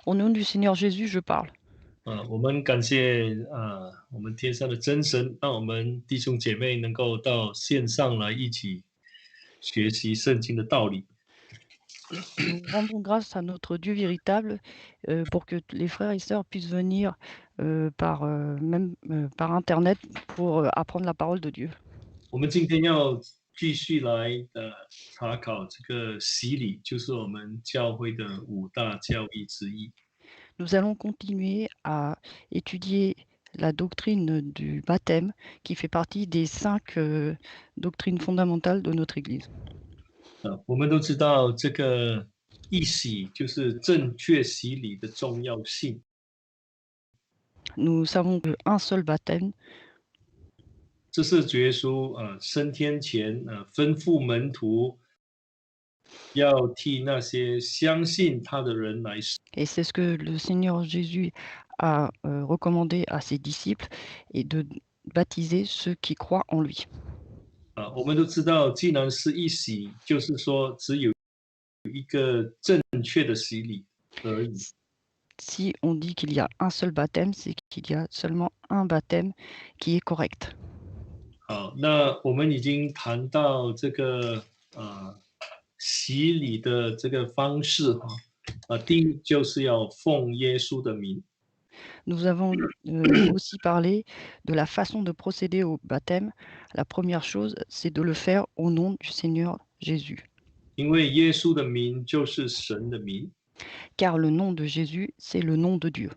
Au nom du Seigneur Jésus, je parle. 我们感谢我们天上的真神，让我们弟兄姐妹能够到线上来一起学习圣经的道理。Nous rendons grâce à notre Dieu véritable, pour que les frères et sœurs puissent venir, par internet pour, apprendre la parole de Dieu. 我们今天要继续来查考这个洗礼，就是我们教会的五大教义之一。Nous allons continuer à étudier la doctrine du baptême qui fait partie des 5 doctrines fondamentales de notre Église. 我们都知道这个一洗就是正确洗礼的重要性。Nous savons qu'un seul baptême, 这是主耶稣升天前吩咐门徒要替那些相信他的人来死。et c'est ce que le Seigneur Jésus a, recommandé à ses disciples, et de baptiser ceux qui croient en lui. 我们都知道，既然是一洗，就是说只有一个正确的洗礼而已。Si on dit qu'il y a un seul baptême, c'est qu'il y a seulement un baptême qui est correct. 好，那我们已经谈到这个洗礼的这个方式第一就是要奉耶稣的名。Nous avons aussi parlé de la façon de procéder au baptême. La première chose, c'est de le faire au nom du Seigneur Jésus. 因为耶稣的名就是神的名。Car le nom de Jésus, c'est le nom de Dieu.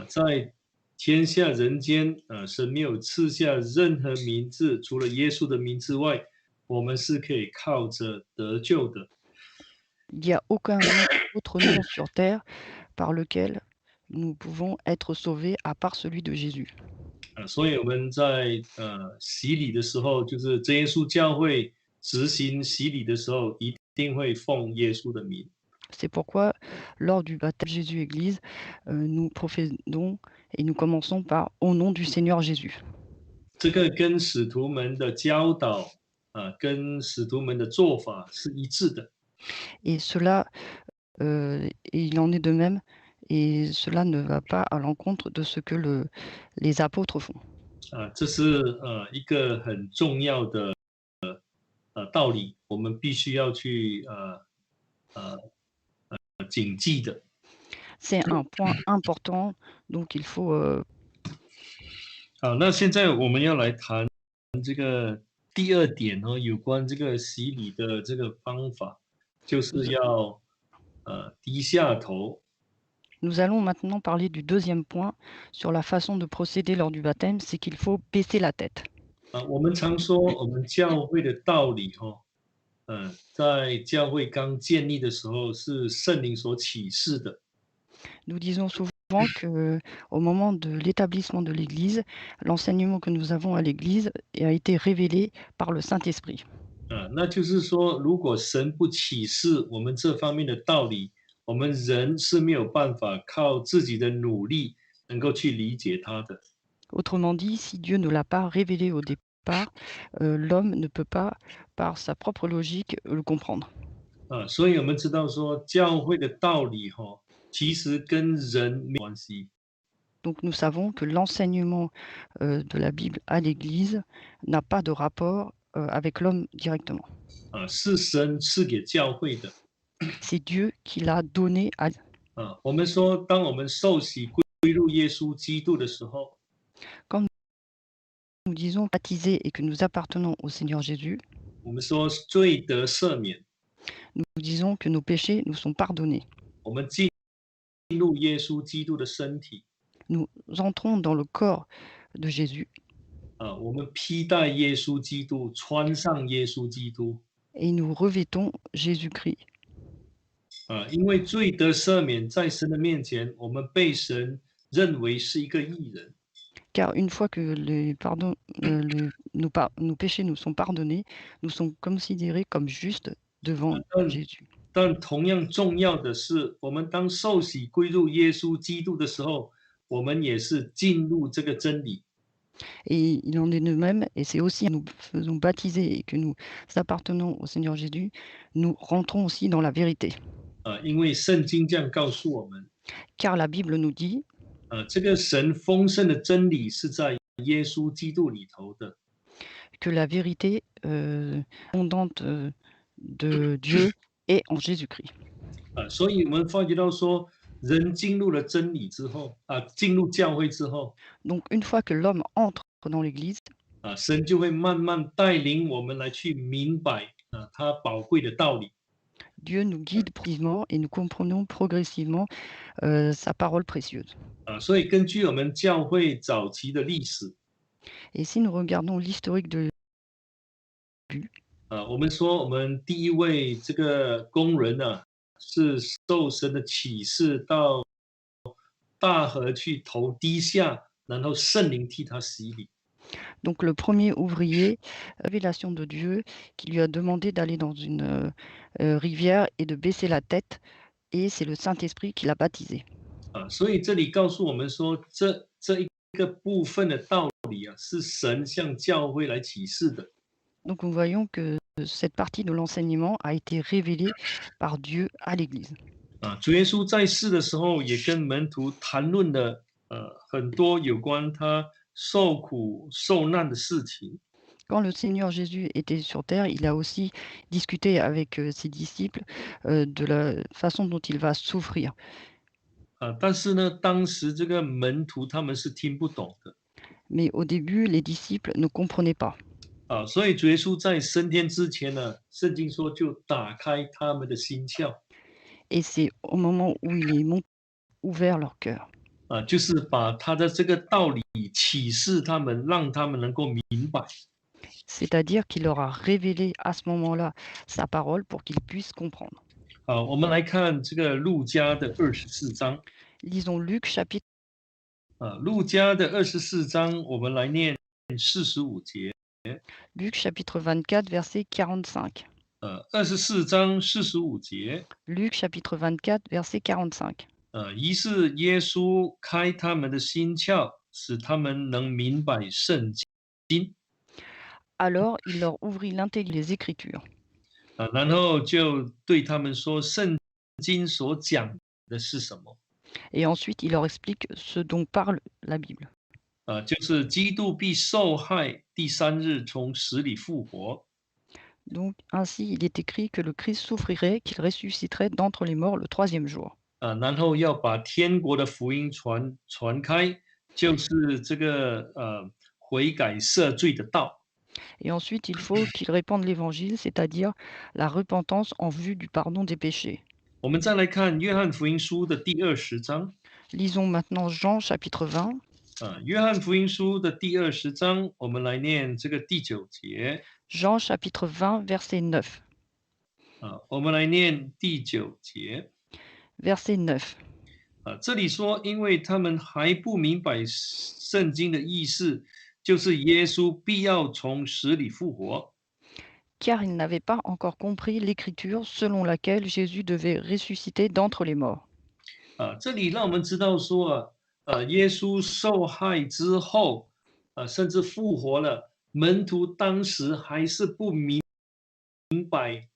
在天下人间神没有赐下任何名字，除了耶稣的名之外，我们是可以靠着得救的。Il n'y a aucun autre nom sur terre par lequel nous pouvons être sauvés à part celui de Jésus. 所以我们在洗礼的时候，就是真耶稣教会执行洗礼的时候，一定会奉耶稣的名。C'est pourquoi, lors du baptême Jésus-Église, nous professons et nous commençons par « Au nom du Seigneur Jésus ». 这个跟使徒们的教导跟使徒们的做法是一致的。Et cela, il en est de même, et cela ne va pas à l'encontre de ce que les apôtres font. 这是一个很重要的道理，我们必须要去谨记的。C'est un point important, donc il faut 好，那现在我们要来谈这个第二点有关这个洗礼的这个方法，就是要低下头。Nous allons maintenant parler du deuxième point sur la façon de procéder lors du baptême, c'est qu'il faut baisser la tête. 我们常说我们教会的道理在教会刚建立的时候是圣灵所启示的。Nous disons souvent qu'au moment de l'établissement de l'Église, l'enseignement que nous avons à l'Église a été révélé par le Saint-Esprit. 那就是说，如果神不启示我们这方面的道理，我们人是没有办法靠自己的努力能够去理解它的。Autrement dit, si Dieu ne l'a pas révélé au départ, l'homme ne peut pas, par sa propre logique, le comprendre. 所以我们知道说，教会的道理其实跟人没关系。Donc nous savons que l'enseignement de la Bible à l'Église n'a pas de rapport avec l'homme directement. 是神赐给教会的。C'est Dieu qui l'a donné à 我们说，当我们受洗归入耶稣基督的时候， Quand nous disons baptisés et que nous appartenons au Seigneur Jésus, 我们说罪得赦免， nous disons que nos péchés nous sont pardonnés. 我们进入耶稣基督的身体， Nous entrons dans le corps de Jésus 我们披戴耶稣基督，穿上耶稣基督。 et nous revêtons Jésus-Christ. 因为罪得赦免，在神的面前，我们被神认为是一个义人。 Car une fois que nos péchés nous sont pardonnés, nous sommes considérés comme justes devant Jésus. 但同样重要的是，我们当受洗归入耶稣基督的时候，我们也是进入这个真理。 Et il en est de même, et c'est aussi nous faisons baptiser et que nous appartenons au Seigneur Jésus, nous rentrons aussi dans la vérité. 因为圣经这样告诉我们， car la Bible nous dit 这个神丰盛的真理是在耶稣基督里头的。que la vérité abondante de Dieu est en Jésus-Christ. 所以我们发觉到说，人进入了真理之后，进入教会之后，Donc une fois que l'homme entre dans l'Église, 神就会慢慢带领我们来去明白他宝贵的道理。Dieu nous guide progressivement et nous comprenons progressivement sa parole précieuse. 所以根据我们教会早期的历史， Et si nous regardons l'historique de 我们说我们第一位这个工人是受神的启示到大河去投滴下，然后圣灵替他洗礼。donc le premier ouvrier, révélation de Dieu, qui lui a demandé d'aller dans une rivière et de baisser la tête, et c'est le Saint-Esprit qui l'a baptisé. 所以这里告诉我们说，这一个部分的道理是神向教会来启示的。Donc nous voyons que cette partie de l'enseignement a été révélée par Dieu à l'Église. 主耶稣在世的时候，也跟门徒谈论了很多有关他受苦受难的事情。 Quand le Seigneur Jésus était sur terre, il a aussi discuté avec ses disciples de la façon dont il va souffrir. 但是呢，当时这个门徒他们是听不懂的。 Mais au début, les disciples ne comprenaient pas. 所以主耶稣在升天之前呢，圣经说就打开他们的心窍， Et c'est au moment où il est ouvert leur cœur. 就是把他的这个道理启示他们，让他们能够明白。 C'est-à-dire qu'il leur a révélé à ce moment-là sa parole pour qu'ils puissent comprendre. 我们来看这个路加的24章。 Lisons Luc chapitre 路加的24章，我们来念45节。 Luc chapitre 24 verset 45. 24章45节。 Luc chapitre 24 verset 45. 于是耶稣开他们的心窍，使他们能明白圣经。 Alors il leur ouvrit l'intelligence des Écritures. 然后就对他们说，圣经所讲的是什么？ Et ensuite il leur explique ce dont parle la Bible. 就是基督必受害，第三日从死里复活。 Donc ainsi il est écrit que le Christ souffrirait, qu'il ressusciterait d'entre les morts le troisième jour. 然后要把天国的福音传开，就是这个悔改赦罪的道。 Et ensuite il faut qu'il répande l'évangile, c'est-à-dire la repentance en vue du pardon des péchés. 我们再来看约翰福音书的第20章。 Lisons maintenant Jean chapitre 20. 约翰福音书的第20章，我们来念这个第9节。 Jean chapitre 20 verset 9. 我们来念第9节。 Verset 9. 这里说，因为他们还不明白圣经的意思，就是耶稣必要从死里复活。 Car ils n'avaient pas encore compris l'écriture selon laquelle Jésus devait ressusciter d'entre les morts. 这里让我们知道说耶稣受害之后甚至复活了，门徒当时还是不明白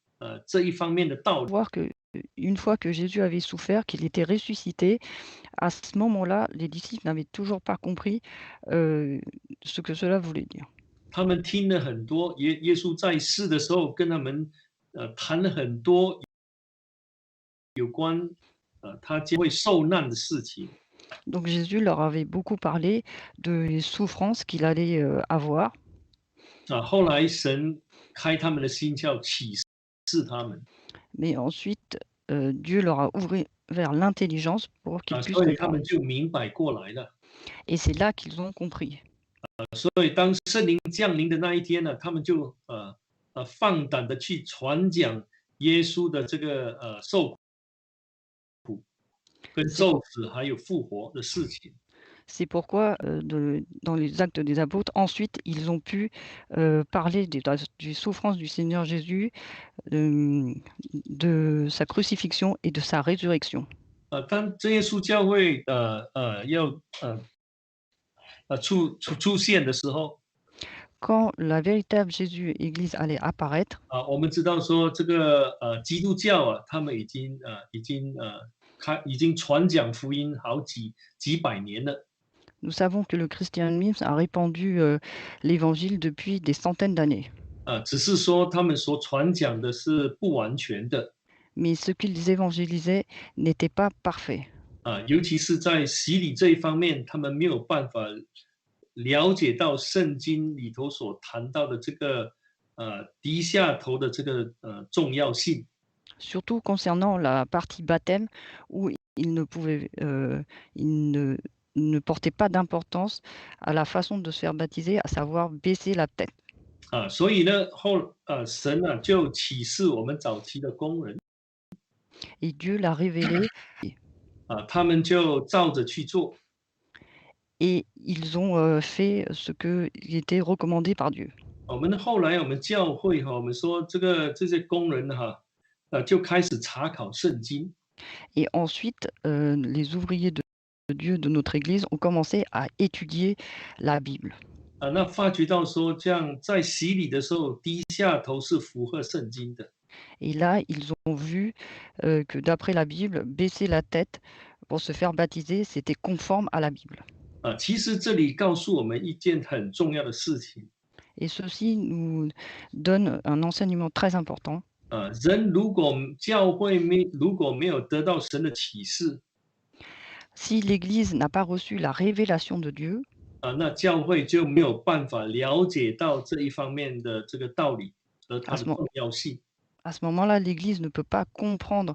这一方面的道理。 Voir que une fois que Jésus avait souffert, qu'il était ressuscité, à ce moment-là, les disciples n'avaient toujours pas compris ce que cela voulait dire. 他们听了很多，耶稣在世的时候跟他们谈了很多有关他将会受难的事情。 Donc Jésus leur avait beaucoup parlé des souffrances qu'il allait avoir. 后来神开他们的心窍，启示他们。 Mais ensuite, Dieu leur a ouvert l'intelligence pour qu'ils puissent 所以他 comprendre. 们就明白过来了。 Et c'est là qu'ils ont compris. 所以当圣灵降临的那一天呢，他们就放胆的去传讲耶稣的这个受苦、跟受死还有复活的事情。 C'est pourquoi, dans les Actes des Apôtres, ensuite, ils ont pu parler des souffrances du Seigneur Jésus, de sa crucifixion et de sa résurrection. 当真耶稣教会要出现的时候， Quand la véritable Jésus Église allait apparaître, 我们知道说这个基督教他们已经已经传讲福音几百年了。 Nous savons que le christianisme a répandu l'évangile depuis des centaines d'années. 只是说他们所传讲的是不完全的。 Mais ce qu'ils évangélisaient n'était pas parfait. 尤其是在洗礼这一方面，他们没有办法了解到圣经里头所谈到的这个低下头的这个重要性。 Surtout concernant la partie baptême où ils ne portaient pas d'importance à la façon de se faire baptiser, à savoir baisser la tête. 所以呢，神就启示我们早期的工人， Et Dieu l'a révélé 他们就照着去做。 et ils ont fait ce qui était recommandé par Dieu. 后来我们教会我们说这些工人就开始查考圣经。 Et ensuite, les ouvriers de Dieu de notre Église ont commencé à étudier la Bible. 那发觉到说，这样在洗礼的时候低下头是符合圣经的。 Et là, ils ont vu que d'après la Bible, baisser la tête pour se faire baptiser, c'était conforme à la Bible. 其实这里告诉我们一件很重要的事情。 Et ceci nous donne un enseignement très important. 人教会如果没有得到神的启示， Si l'Église n'a pas reçu la révélation de Dieu, 那教会就没有办法了解到这一方面的这个道理和它 à 的 ce, mo- 重要性。 à ce moment-là, l'Église ne peut pas comprendre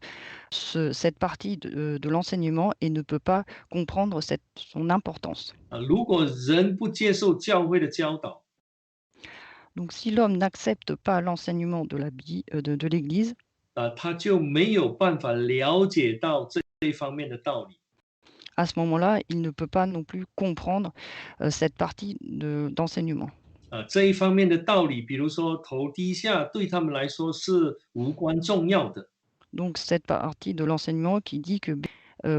cette partie de l'enseignement et ne peut pas comprendre son importance. 如果人不接受教会的教导， Donc si l'homme n'accepte pas l'enseignement de l'Église, 他就没有办法了解到这一方面的道理。 à ce moment-là, il ne peut pas non plus comprendre cette partie d'enseignement. 这一方面的道理，比如说头低下，对他们来说是无关重要的。 Donc cette partie de l'enseignement qui dit que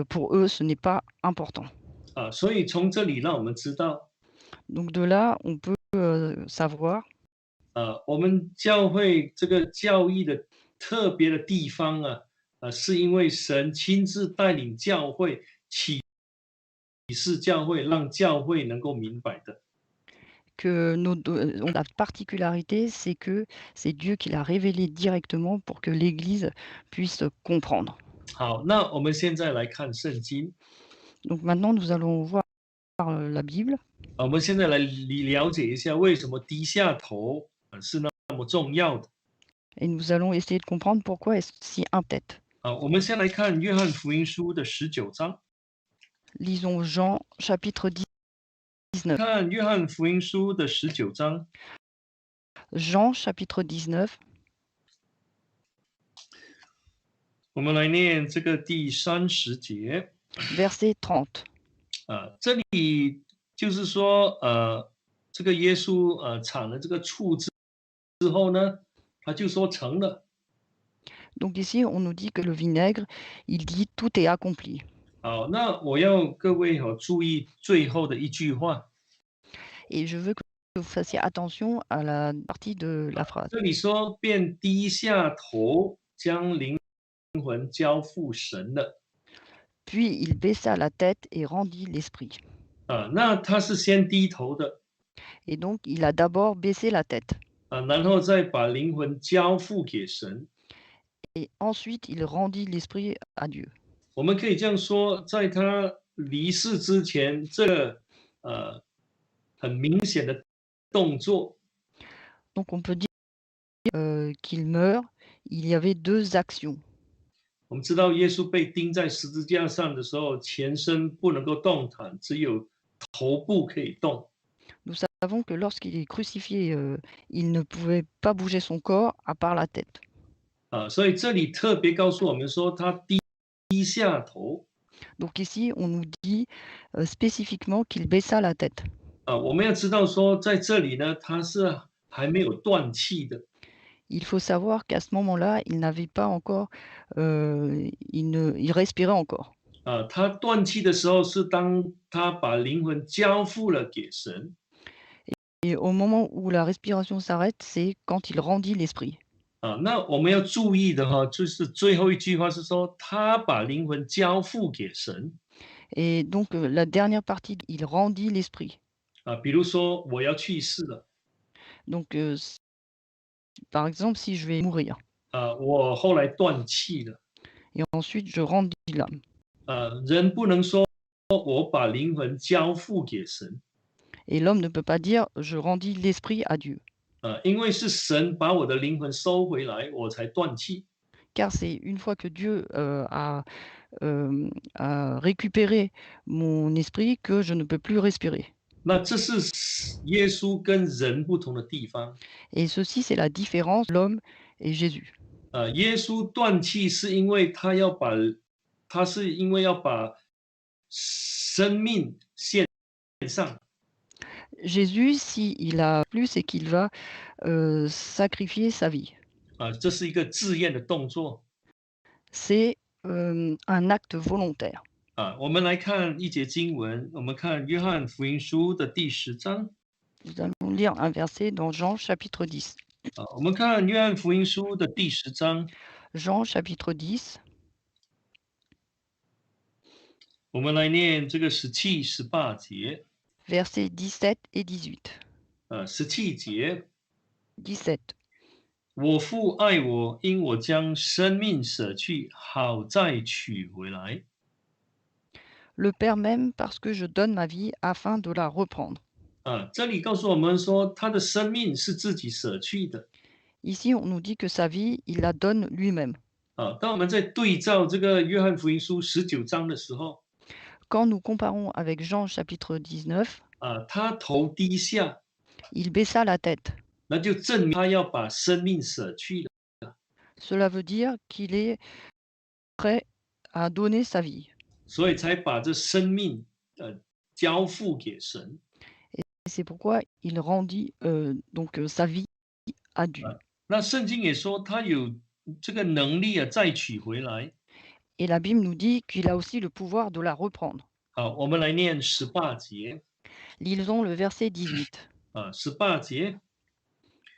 pour eux, ce n'est pas important. 所以从这里让我们知道， Donc de là, on peut savoir 我们教会这个教义的特别的地方是因为神亲自带领教会启示教会，让教会能够明白的。 que la particularité, c'est que c'est Dieu qui l'a révélé directement pour que l'Église puisse comprendre. 好，那我们现在来看圣经。 Donc maintenant, nous allons voir la Bible 我们现在来了解一下为什么低下头是那么重要的。 et nous allons essayer de comprendre pourquoi est-ce si important. 我们先来看约翰福音书的19章。 Lisons Jean chapitre 19. 看约翰福音书的19章。 Jean chapitre 19, 我们来念这个第30节。 verset 30. 这里就是说，这个耶稣产了这个醋之后呢，他就说成了。 Donc ici, on nous dit que le vinaigre, il dit tout est accompli. 好，那我要各位注意最后的一句话。 Et je veux que vous fassiez attention à la partie de la phrase. 这里说便低下头，将灵魂交付神了。 Puis il baissa la tête et rendit l'esprit. 那他是先低头的， Et donc, il a d'abord baissé la tête. 然后再把灵魂交付给神。 Et ensuite, il rendit l'esprit à Dieu. 我们可以这样说，在他离世之前，这个很明显的动作， Donc, on peut dire qu'il meurt. Il y avait deux actions. 我们知道耶稣被钉在十字架上的时候，全身不能够动弹，只有头部可以动。 Nous savons que lorsqu'il est crucifié, il ne pouvait pas bouger son corps à part la tête. 所以这里特别告诉我们说，他低下头。 Donc ici, on nous dit spécifiquement qu'il baissa la tête. 我们要知道说，在这里呢，他是还没有断气的。 Il faut savoir qu'à ce moment-là, il n'avait pas encore, il respirait encore. 他断气的时候是当他把灵魂交付了给神。 Et au moment où la respiration s'arrête, c'est quand il rendit l'esprit. 那我们要注意的哈，就是最后一句话是说，他把灵魂交付给神 Et donc la dernière partie, il rendit l'esprit. 比如说我要去世了 Donc par exemple, si je vais mourir 我后来断气了 et ensuite je rendis l'âme. 人不能说我把灵魂交付给神 Et l'homme ne peut pas dire je rendis l'esprit à Dieu, 因为是神把我的灵魂收回来，我才断气 car c'est une fois que Dieu a récupéré mon esprit que je ne peux plus respirer. 那这是耶稣跟人不同的地方 Et ceci, c'est la différence de l'homme et Jésus. 耶稣断气是因为他是因为要把生命献上 Jésus, s'il a plus, c'est qu'il va sacrifier sa vie. 这是一个自愿的动作 C'est un acte volontaire. 我们来看一节经文，我们看约翰福音书的第10章 Nous allons lire un verset dans Jean chapitre 10. 我们看约翰福音书的第10章， Jean chapitre 10, 我们来念这个17、18节。versets 17 et 18. 17节， 17. 我父爱我，因我将生命舍去，好再取回来。 Le Père m'aime parce que je donne ma vie afin de la reprendre. 这里告诉我们说，他的生命是自己舍去的。 Ici, on nous dit que sa vie, il la donne lui-même. 当我们在对照这个约翰福音书19章的时候， Quand nous comparons avec Jean chapitre 19, 他头低下， il baissa la tête. 那就证明他要把生命舍去了。 Cela veut dire qu'il est prêt à donner sa vie. 所以才把这生命交付给神。 Et c'est pourquoi il rendit donc sa vie à Dieu. 那圣经也说他有这个能力再取回来。 Et la Bible nous dit qu'il a aussi le pouvoir de la reprendre. 我们来念18节。 Lisons le verset 18. 18节。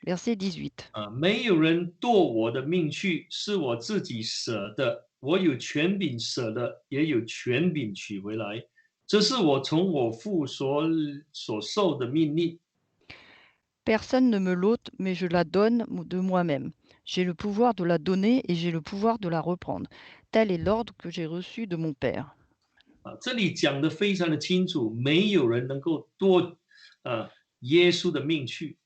Verset 18. 没有人夺我的命去，是我自己舍的。我有权柄舍的，也有权柄取回来。这是我从我父所受的命令。 Personne ne me l'ôte, mais je la donne de moi-même. J'ai le pouvoir de la donner et j'ai le pouvoir de la reprendre. Tel est l'ordre que j'ai reçu de mon Père. 这里讲得非常的清楚，没有人能够夺耶稣的命去。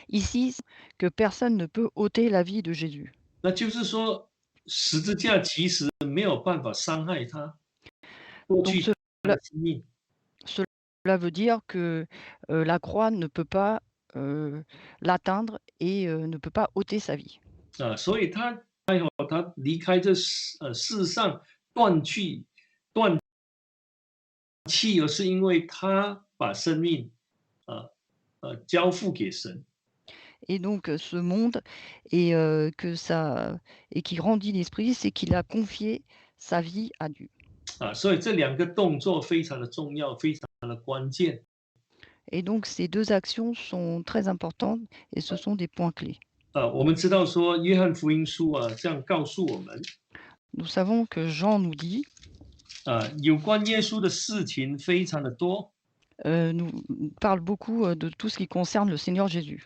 Ici, que personne ne peut ôter la vie de Jésus. 那就是说，十字架其实没有办法伤害他，夺 Donc 去他的生命。 cela veut dire que la croix ne peut pas l'atteindre et ne peut pas ôter sa vie. 所以他离开这世上断气，而是因为他把生命交付给神。 Et donc ce monde et qui rendit l'esprit, c'est qu'il a confié sa vie à Dieu. 所以这两个动作非常的重要，非常的关键。 Et donc ces deux actions sont très importantes et ce sont des points clés. 我们知道说，约翰福音书这样告诉我们， Nous savons que Jean nous dit, 有关耶稣的事情非常的多。nous parle beaucoup de tout ce qui concerne le Seigneur Jésus.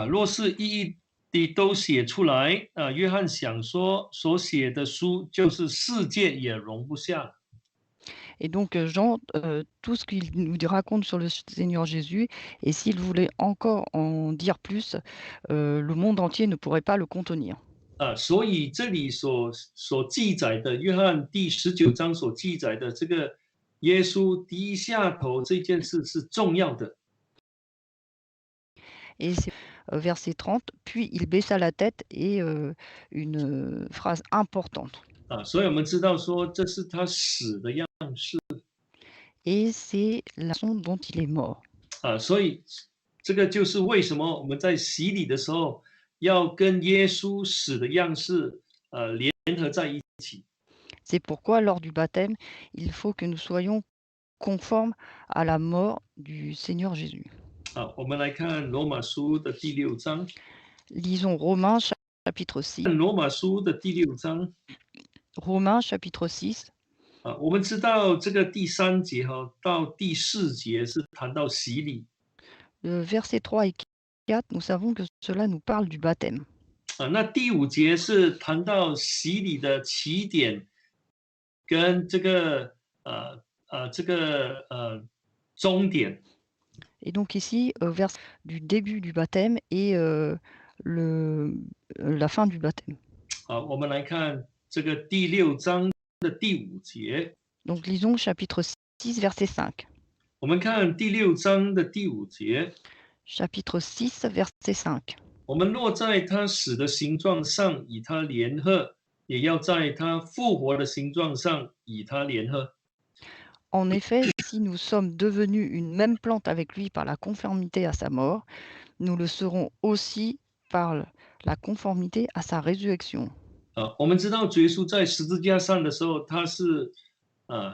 若是一一的都写出来，约翰想说所写的书就是世界也容不下。 Et donc Jean, tout ce qu'il nous raconte sur le Seigneur Jésus, et s'il voulait encore en dire plus, le monde entier ne pourrait pas le contenir. 所以这里所记载的，约翰第19章所记载的这个耶稣低下头这件事是重要的。 Et c'est verset 30, puis il baissa la tête et une phrase importante. 所以我们知道说这是他死的样式。 Et c'est la façon dont il est mort. 所以这个就是为什么我们在洗礼的时候要跟耶稣死的样式联合在一起。 C'est pourquoi lors du baptême, il faut que nous soyons conformes à la mort du Seigneur Jésus. 我们来看罗马书的第6章。 Lisons Romains chapitre 6. 罗马书的第6章 Romains chapitre 6. 我们知道这个第3节到第4节是谈到洗礼。Versets 3 et 4, nous savons que cela nous parle du baptême. 那第5节是谈到洗礼的起点跟这个终点。Et donc ici, vers du début du baptême et la fin du baptême. 我们来看这个第6章的第5节。Donc lisons chapitre 6, verset 5. 我们看第6章的第5节。Chapitre 6, verset 5. 我们若在他死的形状上与他联合，也要在他复活的形状上与他联合。En effet, si nous sommes devenus une même plante avec lui par la conformité à sa mort, nous le serons aussi par la conformité à sa résurrection. 我们知道主耶稣在十字架上的时候，他是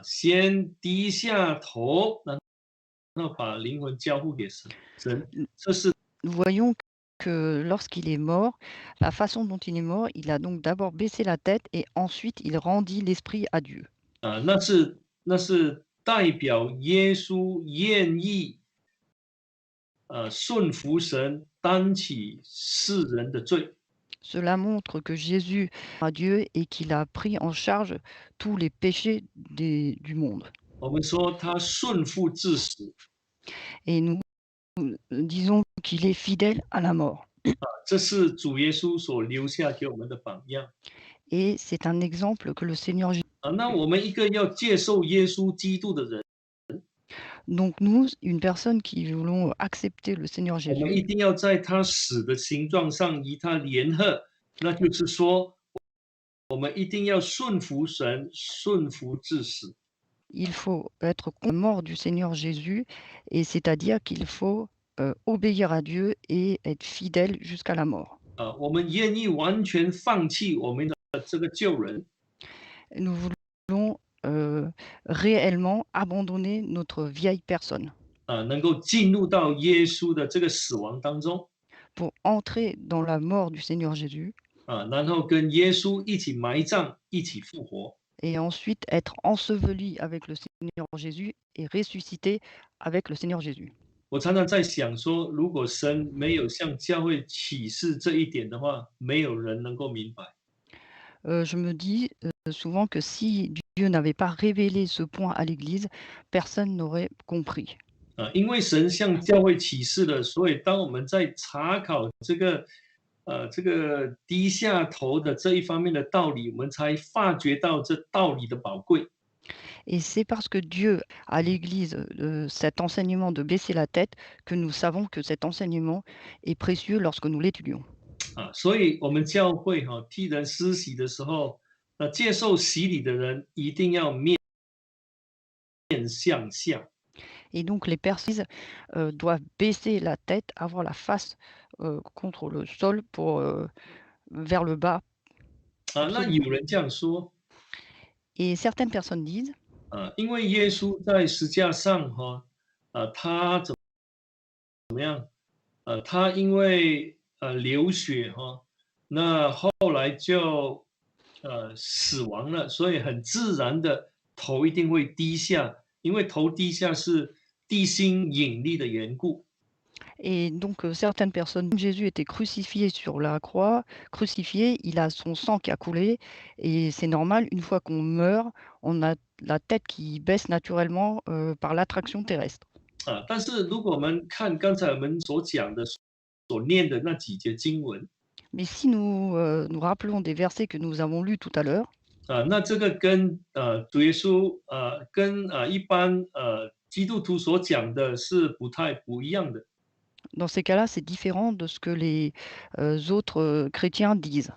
先低下头，然后把灵魂交付给神。这是 Nous voyons que lorsqu'il est mort, la façon dont il est mort, il a donc d'abord baissé la tête et ensuite il rendit l'esprit à Dieu. 那是代表耶稣愿意顺服神，担起世人的罪。Cela montre que Jésus a Dieu et qu'il a pris en charge tous les péchés du monde. 我们说他顺服至死。 Et nous disons qu'il est fidèle à la mort. 这是主耶稣所留下给我们的榜样。 Et c'est un exemple que le Seigneur Jésus. 那我们一个要接受耶稣基督的人， Donc nous, une personne qui voulons accepter le Seigneur 我们一 Jésus, 定要在他死的形状上与他联合，那就是说，我们一定要顺服神，顺服至死。 il faut être mort du Seigneur Jésus, et c'est-à-dire qu'il faut obéir à Dieu et être fidèle jusqu'à la mort. 我们愿意完全放弃我们的这个旧人， Nous voulons réellement abandonner notre vieille personne 能够进入到耶稣的这个死亡当中， pour entrer dans la mort du Seigneur Jésus 然后跟耶稣一起埋葬，一起复活。 et ensuite être enseveli avec le Seigneur Jésus et ressuscité avec le Seigneur Jésus. 我常常在想说，如果神没有向教会启示这一点的话，没有人能够明白。 Je me dis souvent que si Dieu n'avait pas révélé ce point à l'Église, personne n'aurait compris. 因为神向教会启示了，所以当我们在查考这个低下头的这一方面的道理，我们才发觉到这道理的宝贵。 Et c'est parce que Dieu a à l'Église cet enseignement de baisser la tête que nous savons que cet enseignement est précieux lorsque nous l'étudions. 所以我们教会替人施洗的时候，接受洗礼的人一定要面向下。 Et donc les personnes doivent baisser la tête, avoir la face contre le sol pour vers le bas. 那有人这样说， Et certaines personnes disent 因为耶稣在十字架上他怎么样？他因为流血那后来就死亡了，所以很自然的头一定会低下，因为头低下是地心引力的缘故。 Et donc certaines personnes, Jésus était crucifié sur la croix, crucifié, il a son sang qui a coulé, et c'est normal, une fois qu'on meurt, on a la tête qui baisse naturellement par l'attraction terrestre. 但是如果我们看刚才我们所讲的、所念的那几节经文， Mais si nous nous rappelons des versets que nous avons lus tout à l'heure, 那这个跟主耶稣跟一般基督徒所讲的是不一样的。 dans ces cas-là, c'est différent de ce que les autres chrétiens disent.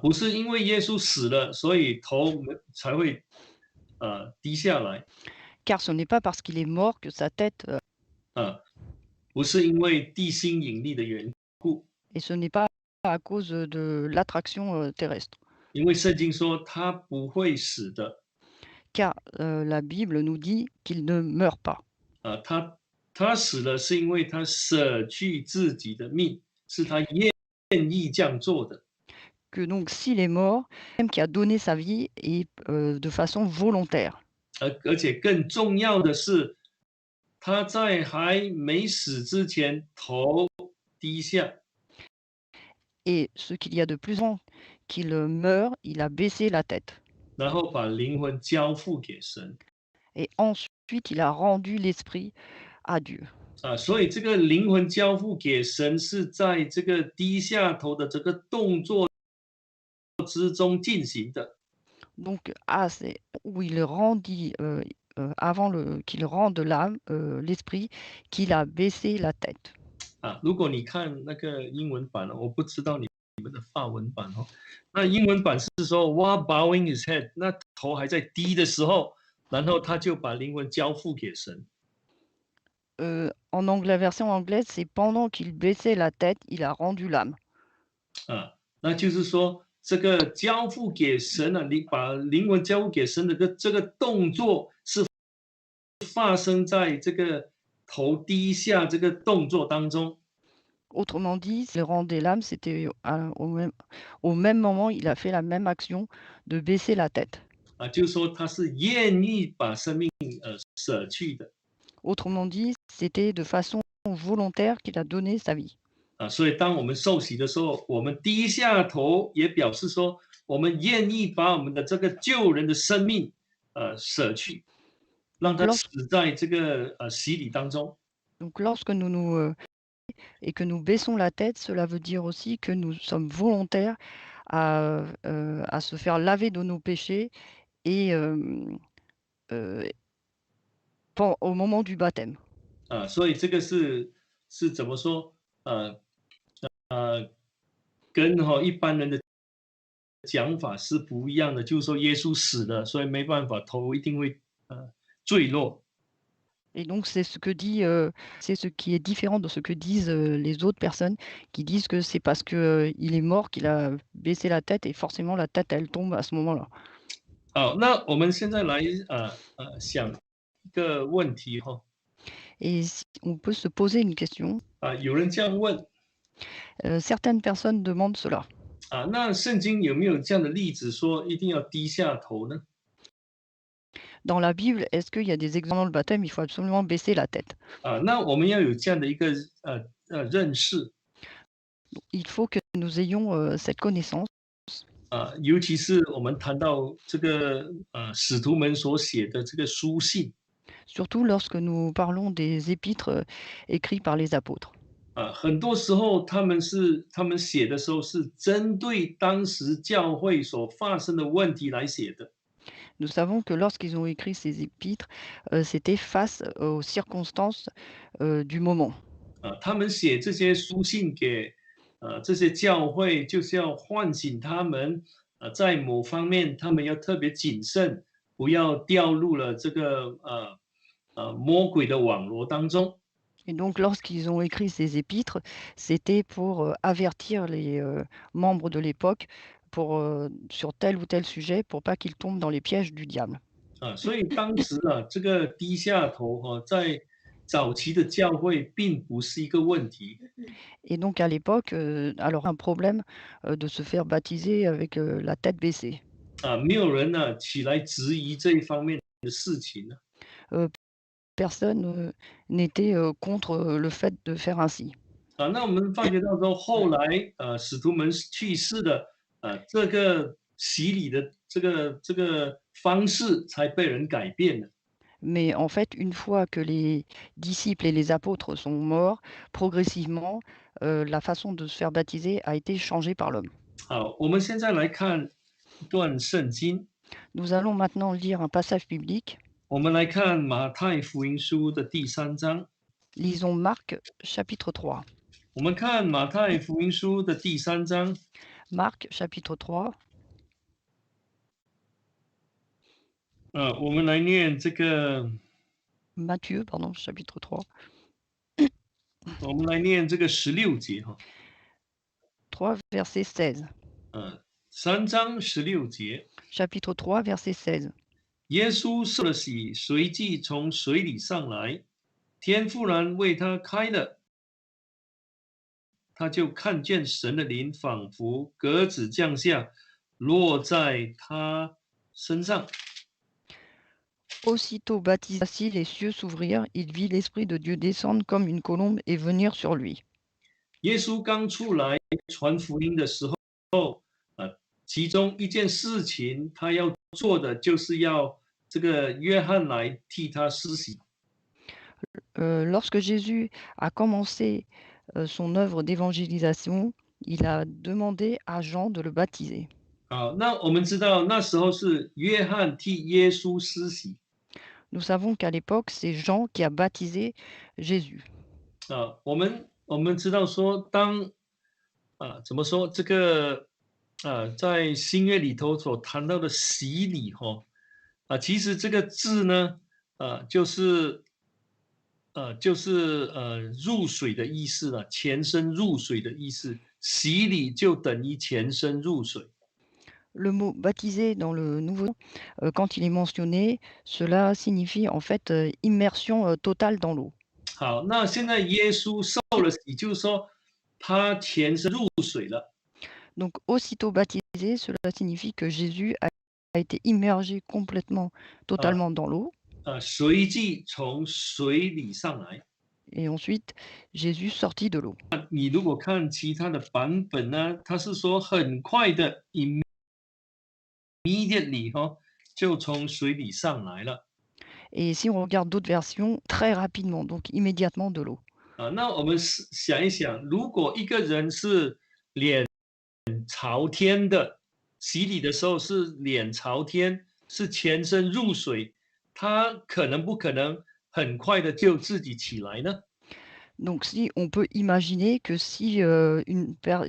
不是因为耶稣死了，所以头才会低下来。 Car ce n'est pas parce qu'il est mort que sa tête, 不是因为地心引力的缘故， et ce n'est pas à cause de l'attraction terrestre. 因为圣经说他不会死的。 Car la Bible nous dit qu'il ne meurt pas. 他死了是因为他舍去自己的命，是他愿意这样做的。que donc s'il est mort, même qui a donné sa vie et de façon volontaire. 而且更重要的是，他在还没死之前头低下，Et ce qu'il y a de plus grand, qu'il meurt, il a baissé la tête. 然后把灵魂交付给神。Et ensuite, il a rendu l'esprit à Dieu. 所以这个灵魂交付给神是在这个低下头的这个动作之中进行的。Donc, c'est où il rendit, avant qu'il rende l'âme, l'esprit, qu'il a baissé la tête. 如果你看那个英文版我不知道你们的法文版那英文版是说 while bowing his head， 那头还在低的时候，然后他就把灵魂交付给神。En anglais, la version anglaise, c'est pendant qu'il baissait la tête, il a rendu l'âme. 那就是说这个交付给神你把灵魂交付给神的这个动作是发生在这个头低下这个动作当中。Autrement dit, il rendait l'âme, c'était au même moment, il a fait la même action de baisser la tête. 就是说他是愿意把生命舍去的。Autrement dit, c'était de façon volontaire qu'il a donné sa vie. 所以当我们受洗的时候，我们低下头，也表示说我们愿意把我们的这个救人的生命舍去，让他死在这个洗礼当中。Donc lorsque et que nous baissons la tête, cela veut dire aussi que nous sommes volontaires à se faire laver de nos péchés et au moment du baptême. 所以这个是怎么说？跟一般人的讲法是不一样的，就是说耶稣死了，所以没办法，头一定会坠落。Et donc c'est ce qui est différent de ce que disent les autres personnes qui disent que c'est parce que il est mort qu'il a baissé la tête et forcément la tête elle tombe à ce moment-là. 好，那我们现在来想一个问题Et on peut se poser une question. 有人这样问 Certaines personnes demandent cela. 那圣经有没有这样的例子说一定要低下头呢？ Dans la Bible, est-ce qu'il y a des exemples dans le baptême, il faut absolument baisser la tête? 那我们要有这样的一个认识 Il faut que nous ayons cette connaissance. 尤其是我们谈到这个使徒们所写的这个书信 Surtout lorsque nous parlons des épîtres écrits par les apôtres. 很多时候他们写的时候是针对当时教会所发生的问题来写的。Nous savons que lorsqu'ils ont écrit ces épîtres, c'était face aux circonstances du moment. 他们写这些书信给这些教会，就是要唤醒他们在某方面他们要特别谨慎，不要掉入了这个魔鬼的网罗当中。Et donc lorsqu'ils ont écrit ces épîtres, c'était pour avertir les membres de l'époque sur tel ou tel sujet pour pas qu'ils tombent dans les pièges du diable. 所以当时这个低下头在早期的教会并不是一个问题。Et donc à l'époque, alors un problème de se faire baptiser avec la tête baissée. 没有人起来质疑这一方面的事情呢。Personne n'était contre le fait de faire ainsi. 那我们发觉到说，后来使徒们去世的这个洗礼的这个方式才被人改变了。Mais en fait, une fois que les disciples et les apôtres sont morts, progressivement, la façon de se faire baptiser a été changée par l'homme. 好，我们现在来看一段圣经。Nous allons maintenant lire un passage biblique. 我们来看马太福音书的第3章。Lisons Marc chapitre 3. 我们看马太福音书的第3章。Marc chapitre 3. 我们来念这个 Matthieu, pardon, chapitre 3. 我们来念这个16节3 verset 16. 3章16节。Chapitre 3 verset 16. 耶稣受了洗，随即从水里上来，天忽然为他开了，他就看见神的灵仿佛鸽子降下，落在他身上。Aussitôt baptisé, les cieux s'ouvrirent, il vit l'Esprit de Dieu descendre comme une colombe et venir sur lui. 耶稣刚出来传福音的时候，其中一件事情他要做的就是要这个约翰来替他施洗。Lorsque Jésus a commencé son œuvre d'évangélisation, il a demandé à Jean de le baptiser. 好，那我们知道那时候是约翰替耶稣施洗。Nous savons qu'à l'époque, c'est Jean qui a baptisé Jésus. 我们知道说，怎么说这个在新约里头所谈到的洗礼其实这个字呢，就是入水的意思了，全身入水的意思。洗礼就等于全身入水。Le mot baptisé dans le Nouveau, quand il est mentionné, cela signifie en fait immersion totale dans l'eau. 好，那现在耶稣受了洗，就是说他全身入水了。Donc aussitôt baptisé, cela signifie que Jésus a été immergé complètement, 啊 totalement dans l'eau. 随即从水里上来。Et ensuite, Jésus sortit de l'eau. 你如果看其他的版本呢，他是说很快的 immediately 就从水里上来了。Et si on regarde d'autres versions, très rapidement, donc immédiatement de l'eau. 那我们想一想，如果一个人是脸朝天的，洗礼的时候是脸朝天，是全身入水，他可能不可能很快的就自己起来呢？ Donc si on peut imaginer que si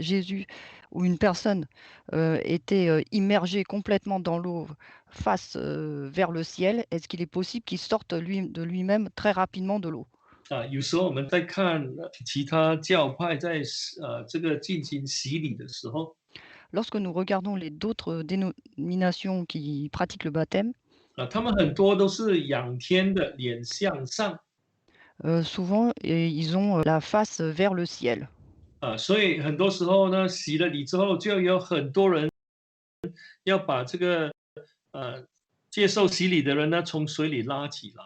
Jésus ou une personne était immergé complètement dans l'eau face vers le ciel, est-ce qu'il est possible qu'il sorte de lui-même très rapidement de l'eau? 有时候我们在看其他教派在这个进行洗礼的时候， Lorsque nous regardons d'autres dénominations qui pratiquent le baptême, 他们很多都是仰天的，脸向上。souvent ils ont la face vers le ciel. 所以很多时候呢，洗了礼之后，就有很多人要把这个接受洗礼的人呢从水里拉起来。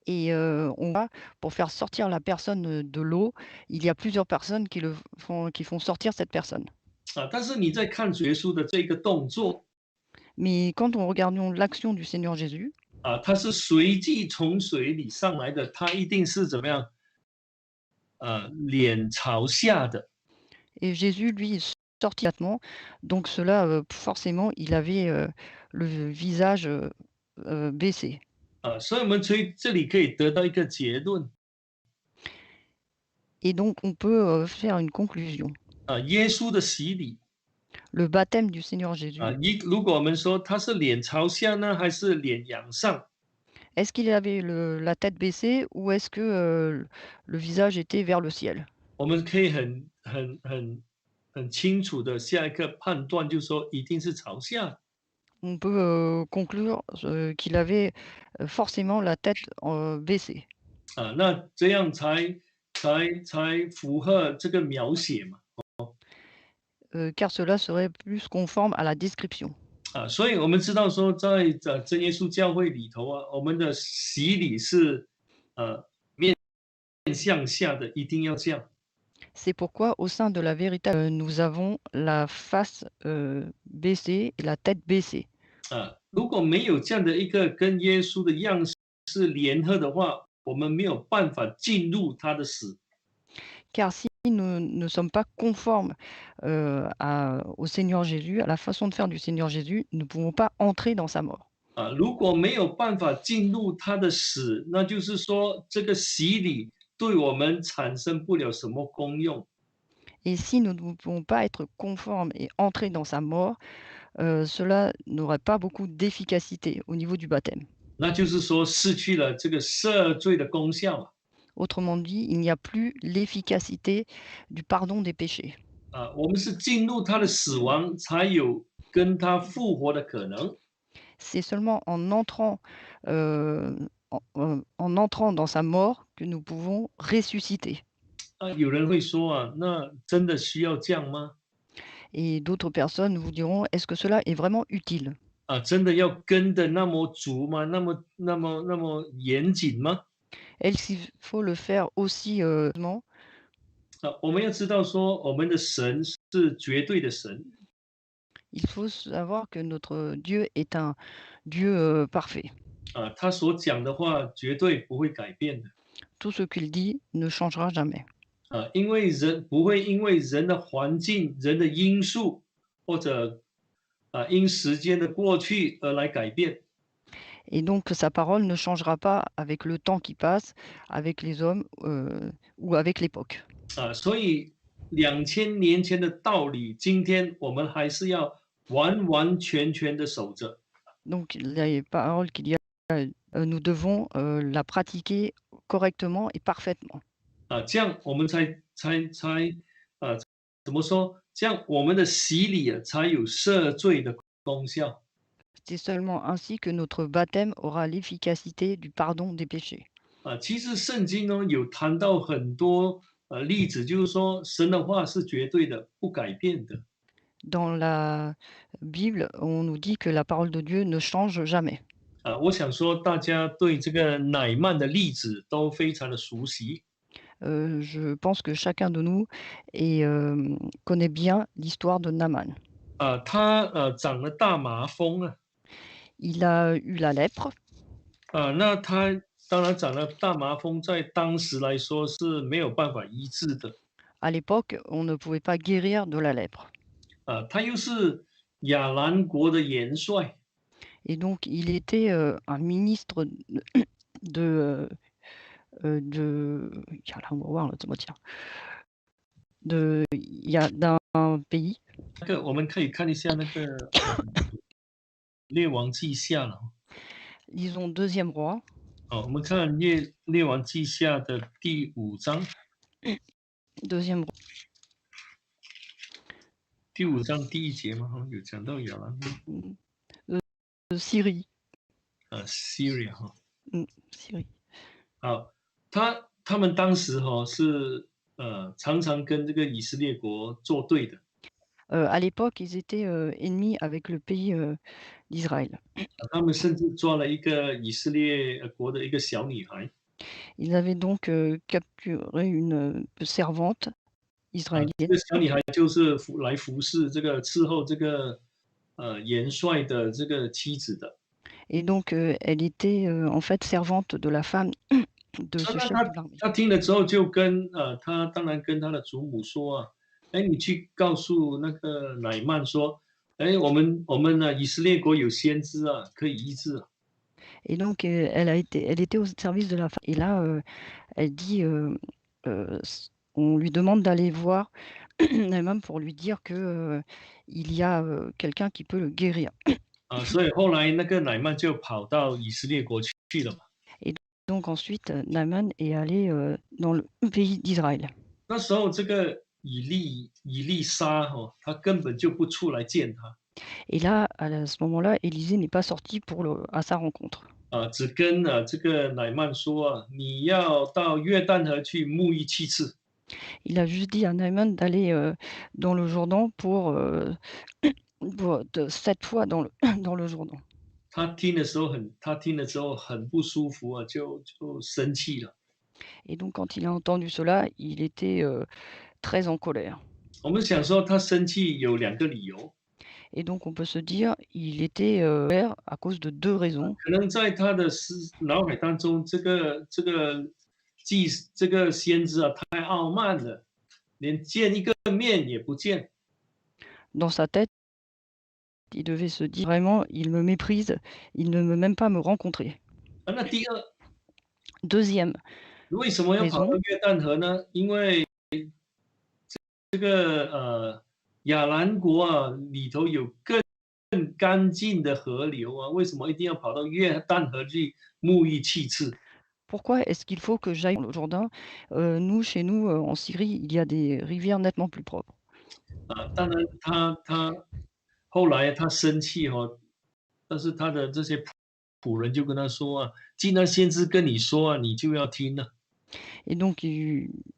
Et on va pour faire sortir la personne de l'eau, il y a plusieurs personnes qui font sortir cette personne. 但是你在看主耶稣的这个动作 Mais quand on regarde l'action du Seigneur Jésus, 他是随即从水里上来的，他一定是怎么样？脸朝下的。et Jésus, lui, est sorti immédiatement, donc cela, forcément, il avait le visage baissé. 所以我们从这里可以得到一个结论 Et donc on peut faire une conclusion. 耶稣的洗礼 Le baptême du Seigneur Jésus, 如果我们说他是脸朝下呢，还是脸仰上？ est-ce qu'il avait la tête baissée ou est-ce que le visage était vers le ciel? 我们可以很清楚的下一个判断，就是说一定是朝下。On peut conclure qu'il avait forcément la tête baissée. 那这样才符合这个描写嘛。Car cela serait plus conforme à la description. 所以我们知道说，在真耶稣教会里头我们的洗礼是面向下的，一定要这样。C'est pourquoi au sein de la vérité, nous avons la face baissée et la tête baissée. 如果没有这样的一个跟耶稣的样式联合的话，我们没有办法进入他的死。Car si nous ne sommes pas conformes au Seigneur Jésus, à la façon de faire du Seigneur Jésus, nous ne pouvons pas entrer dans sa mort. 如果没有办法进入他的死，那就是说这个洗礼对我们产生不了什么功用。 Et si nous ne pouvons pas être conformes et entrer dans sa mort, cela n'aurait pas beaucoup d'efficacité au niveau du baptême. 那就是说失去了这个赦罪的功效。 Autrement dit, il n'y a plus l'efficacité du pardon des péchés. 我们是进入他的死亡，才有跟他复活的可能。 C'est seulement en entrant, en entrant dans sa mort que nous pouvons ressusciter. 有人会说啊，那真的需要这样吗？Et d'autres personnes vous diront: «Est-ce que cela est vraiment utile?» 真的要跟的那么足吗？那么严谨吗？Est-ce qu'il faut le faire aussi, ment? 我们要知道说，我们的神是绝对的神，Il faut savoir que notre Dieu est un Dieu, parfait. 他所讲的话绝对不会改变的。Tout ce qu'il dit ne changera jamais. 因为人不会因为人的环境、人的因素，或者因时间的过去而来改变。Et donc sa parole ne changera pas avec le temps qui passe, avec les hommes, ou avec l'époque. 所以2000年前的道理，今天我们还是要完完全全的守着。Donc les paroles qu'il y a, nous devons, la pratiquer correctement et parfaitement. 这样我们才怎么说？这样我们的洗礼才有赦罪的功效。C'est seulement ainsi que notre baptême aura l'efficacité du pardon des péchés. 其实圣经呢有谈到很多例子，就是说神的话是绝对的，不改变的。Dans la Bible, on nous dit que la parole de Dieu ne change jamais. 我想说大家对这个乃曼的例子都非常的熟悉。Je pense que chacun de nous est, connaît bien l'histoire de Naaman. 他长了大麻风啊，Il a eu la lèpre. 那他当然长了大麻风，在当时来说是没有办法医治的。À l'époque, on ne pouvait pas guérir de la lèpre. 他又是亚兰国的元帅，Et donc il était, un ministre de, de 呀，让我忘了怎么讲，d'un pays. 我们可以看一下那个列王记下了。Disons deuxième roi. 我们看列王记下的第5章，Deuxième roi. 第5章第1节嘛，有讲到亚兰De Syrie. Syria 哈。Syrie. 好，他们当时是常常跟这个以色列国作对的。À l'époque, ils étaient, ennemis avec le pays, d'Israël. 他们甚至抓了一个以色列国的一个小女孩，Ils avaient donc, capturé une, servante 这 israélienne. 个小女孩就是来服侍这个伺候这个元帅的这个妻子的。Et donc, elle était, en fait servante de la femme de 那 ce 那 chef 他 de l'armée. 他听了之后就跟他当然跟他的祖母说啊，你去告诉那个乃曼说，我们呢以色列国有先知啊，可以医治啊。Et donc, elle était au service de la femme et là, elle dit, on lui demande d'aller voir Naaman pour lui dire que, il y a, quelqu'un qui peut le guérir. 所以后来那个乃曼就跑到以色列国去了嘛。Et donc ensuite, Naaman est allé, dans le pays d'Israël. 那时候这个以利沙他根本就不出来见他，Et là, ce moment-là, Élisée n'est pas sorti à sa rencontre. 只跟这个乃曼说啊，你要到约旦河去沐浴7次。Il a juste dit à Naaman d'aller, dans le Jourdain pour 7 fois dans le dans le Jourdain. 他听了之后很不舒服啊，就生气了。Et donc quand il a entendu cela, il était, très en colère. 我们想说他生气有2个理由，Et donc on peut se dire, il était, colère à cause de 2 raisons. 可能在他的脑海当中，这个先知啊太傲慢了，连见一个面也不见。Dans sa tête, il devait se dire: «Vraiment, il me méprise, il ne veut même pas me rencontrer». 那第二，Deuxième 为什么要跑到 raison, 约旦河呢？因为这个亚兰国啊里头有更干净的河流啊，为什么一定要跑到约旦河去沐浴7次？pourquoi est-ce qu'il faut que j'aille dans le Jourdain? Nous, chez nous, en Syrie, il y a des rivières nettement plus propres. 当然他后来他生气但是他的这些仆人就跟他说啊，既然先知跟你说啊，你就要听了。Et donc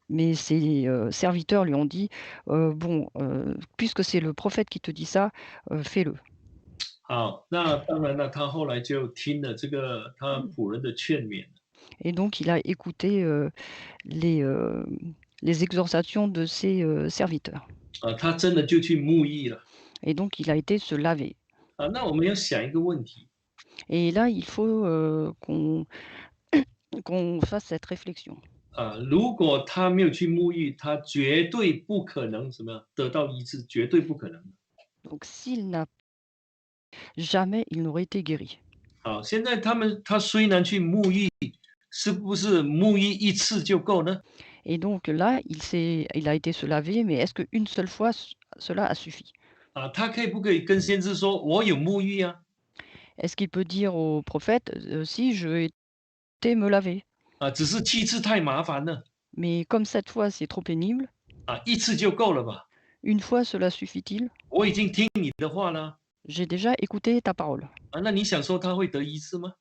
mais ses, serviteurs lui ont dit: «Bon, puisque c'est le prophète qui te dit ça, fais-le». 好，那当然了，他后来就听了这个他仆人的劝勉。Et donc il a écouté, les, les exhortations de ses, serviteurs. 他真的就去沐浴了。Et donc il a été se laver. 那我们要想一个问题。 Et là, il faut, qu'on fasse cette réflexion. 如果他没有去沐浴，他绝对不可能什么样得到医治，绝对不可能的。Donc s'il n'a jamais il n'aurait été guéri. 好，现在他虽然去沐浴，是不是沐浴一次就够呢？ Et donc là, il a été se laver, mais est-ce qu'une seule fois cela a suffi? 他不可以跟先知说我有沐浴啊？ Est-ce qu'il peut dire au prophète: «Si, je été me laver». 只是7次太麻烦了。Mais comme cette fois c'est trop pénible, 一次就够了吧？une fois cela suffit-il? 我已经听你的话了。J'ai déjà écouté ta parole. 那你想说他会得医治吗？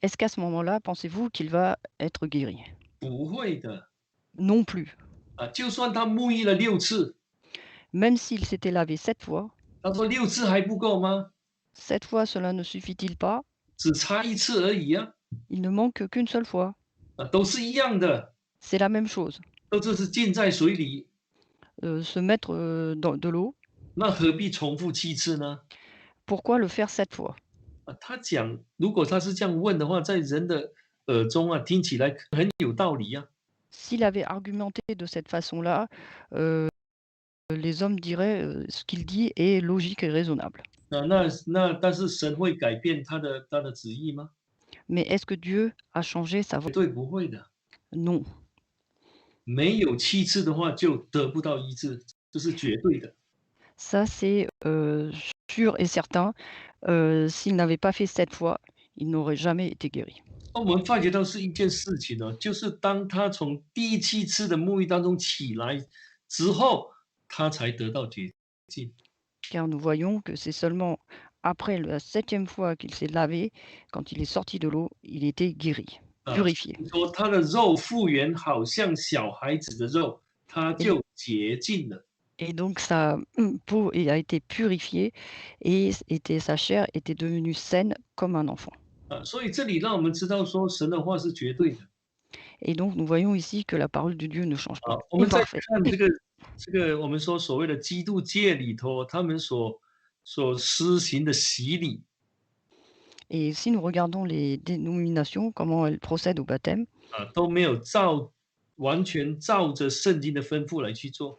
Est-ce qu'à ce moment-là, pensez-vous qu'il va être guéri? 不会的。Non plus. 就算他沐浴了6次， Même s'il s'était lavé 7 fois, 他说6次还不够吗？ 7 fois cela ne suffit-il pas? 只差1次而已啊。Il ne manque qu'une seule fois. 都是一样的， C'est la même chose. 都这是浸在水里， Se mettre, dans de l'eau, 那何必重复7次呢？ pourquoi le faire 7 fois? 他讲，如果他是这样问的话，在人的耳中听起来很有道理啊。S'il avait argumenté de cette façon-là, les hommes diraient, ce qu'il dit est logique et raisonnable. 但是神会改变他的旨意吗？ Mais est-ce que Dieu a changé sa 绝 volonté? 对不会的。Non. 没有7次的话，就得不到医治，这是绝对的。 Ça, c'est, sûr et certain. S'il n'avait pas fait 7 fois, il n'aurait jamais été guéri. 我们发觉到是一件事情呢，就是当他从第7次的沐浴当中起来之后，他才得到洁净。 Car nous voyons que c'est seulement après la 7e fois qu'il s'est lavé, quand il est sorti de l'eau, il était guéri, purifié. 说他的肉复原，好像小孩子的肉，他 Et 就洁净了。 et donc sa, peau a été purifiée et sa chair était devenue saine comme un enfant. 所以这里让我们知道说，神的话是绝对的。 Et donc nous voyons ici que la parole de Dieu ne change pas, 我 est 们再 parfaite. 看这个我们说所谓的基督界里头，他们所施行的洗礼， Et si nous regardons les dénominations, comment elles procèdent au baptême, 都没有完全照着圣经的吩咐来去做。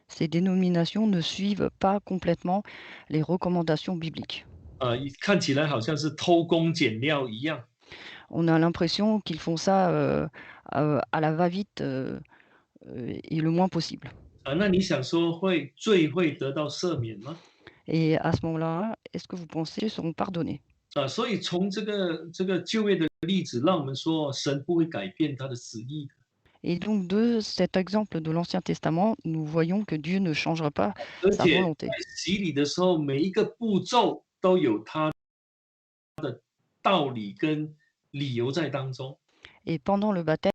ces dénominations ne suivent pas complètement les recommandations bibliques. 看起来好像是偷工减料一样。 On a l'impression qu'ils font ça, à la va-vite, et le moins possible. 那你想说罪会得到赦免吗？ Et à ce moment-là, est-ce que vous pensez qu'ils seront pardonnés? 所以从这个旧约的例子，让我们说神不会改变他的旨意的。 Et donc de cet exemple de l'Ancien Testament, nous voyons que Dieu ne changera pas 而 sa 且 volonté. 在洗礼的时候，每一个步骤都有它道理跟理由在当中。 Et pendant le baptême,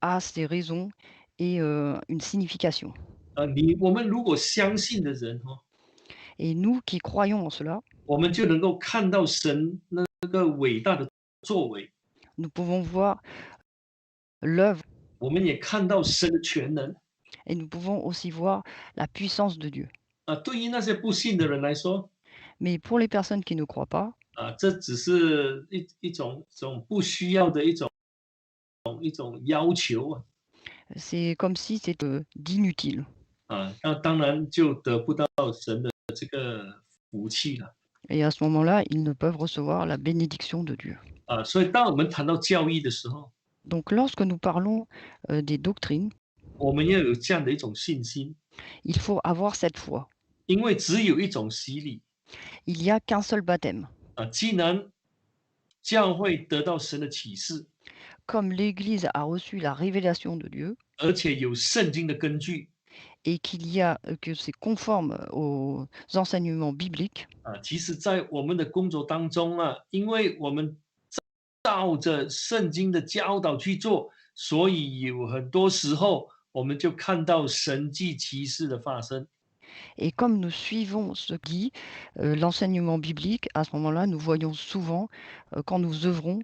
a ses raisons et une signification. 我们如果相信的人Et nous qui croyons en cela, 我们就能够看到神那个伟大的作为， nous pouvons voir l'œuvre 我们也看到神的全能。 et nous pouvons aussi voir la puissance de Dieu. 对于那些不信的人来说， Mais pour les personnes qui ne croient pas, 这只是一种不需要的一种要求啊。 c'est comme si c'était d'inutile. 那当然就得不到神的这个福气了。 Et à ce moment-là, ils ne peuvent recevoir la bénédiction de Dieu. 所以当我们谈到教义的时候， Donc lorsque nous parlons des doctrines, 我们要有这样的一种信心， il faut avoir cette foi. 因为只有一种洗礼。 Il n'y a qu'un seul baptême. 既然教会得到神的启示， Comme l'Église a reçu la révélation de Dieu 而且有圣经的根据， et qu'il y a que c'est conforme aux enseignements bibliques, 其实在我们的工作当中因为我们照着圣经的教导去做，所以有很多时候我们就看到神迹奇事的发生。Et comme nous suivons ce qui dit, l'enseignement biblique, à ce moment-là, nous voyons souvent, quand nous œuvrons,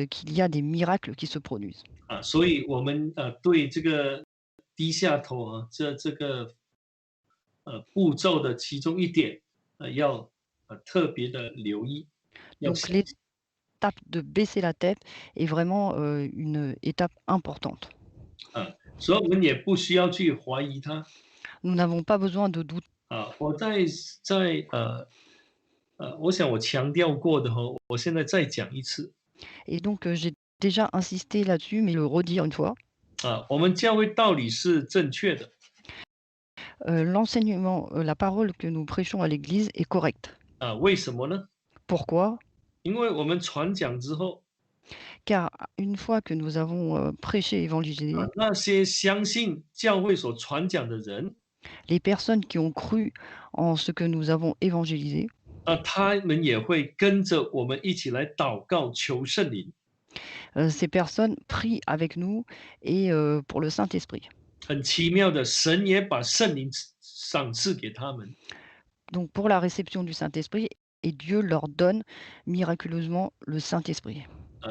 qu'il y a des miracles qui se produisent. 所以我们对这个低下头这个步骤的其中一点，要特别的留意，要 Donc 小心。l'étape de baisser la tête est vraiment, une étape importante. 所以我们也不需要去怀疑他。Nous n'avons pas besoin de douter. 我我想我强调过的哈，我现在再讲一次。Et donc, j'ai déjà insisté là-dessus, mais le redire une fois, 我们教会道理是正确的。l'enseignement, la parole que nous prêchons à l'église est correcte. 为什么呢？Pourquoi? 因为我们传讲之后，Car une fois que nous avons, prêché, évangélisé, 那些相信教会所传讲的人，les personnes qui ont cru en ce que nous avons évangélisé, 他们也会跟着我们一起来祷告求圣灵。ces personnes prient avec nous et pour le Saint-Esprit. 很奇妙的，神也把圣灵赏赐给他们。Donc pour la réception du Saint-Esprit et Dieu leur donne miraculeusement le Saint-Esprit.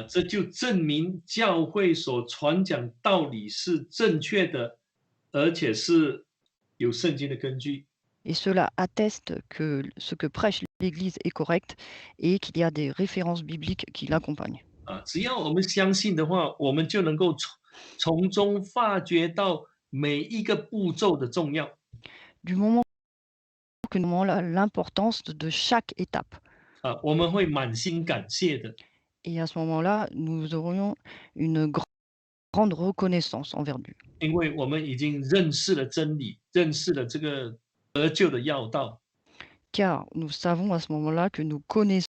这就证明教会所传讲道理是正确的，而且是有圣经的根据。Et cela atteste que ce que prêche l'Église est correct et qu'il y a des références bibliques qui l'accompagnent. 只要我们相信的话，我们就能够从中发掘到每一个步骤的重要。Du moment que nous avons l'importance de chaque étape. 我们会满心感谢的。Et à ce moment-là, nous aurions une grande reconnaissance envers Dieu. 因为我们已经认识了真理，认识了这个得救的要道。Car nous savons à ce moment-là que nous connaissons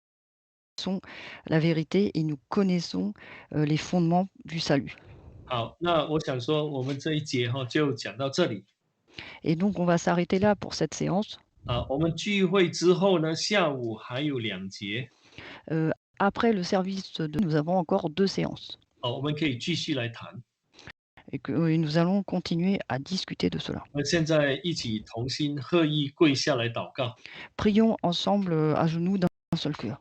la vérité et nous connaissons les fondements du salut. 好，那我想说，我们这一节就讲到这里。Et donc on va s'arrêter là pour cette séance. 我们聚会之后呢，下午还有2节。Après le service nous avons encore 2 séances. 我们可以继续来谈。Et nous allons continuer à discuter de cela. 我们现在一起同心合意跪下来祷告。 Prions ensemble, à genoux d'un seul cœur.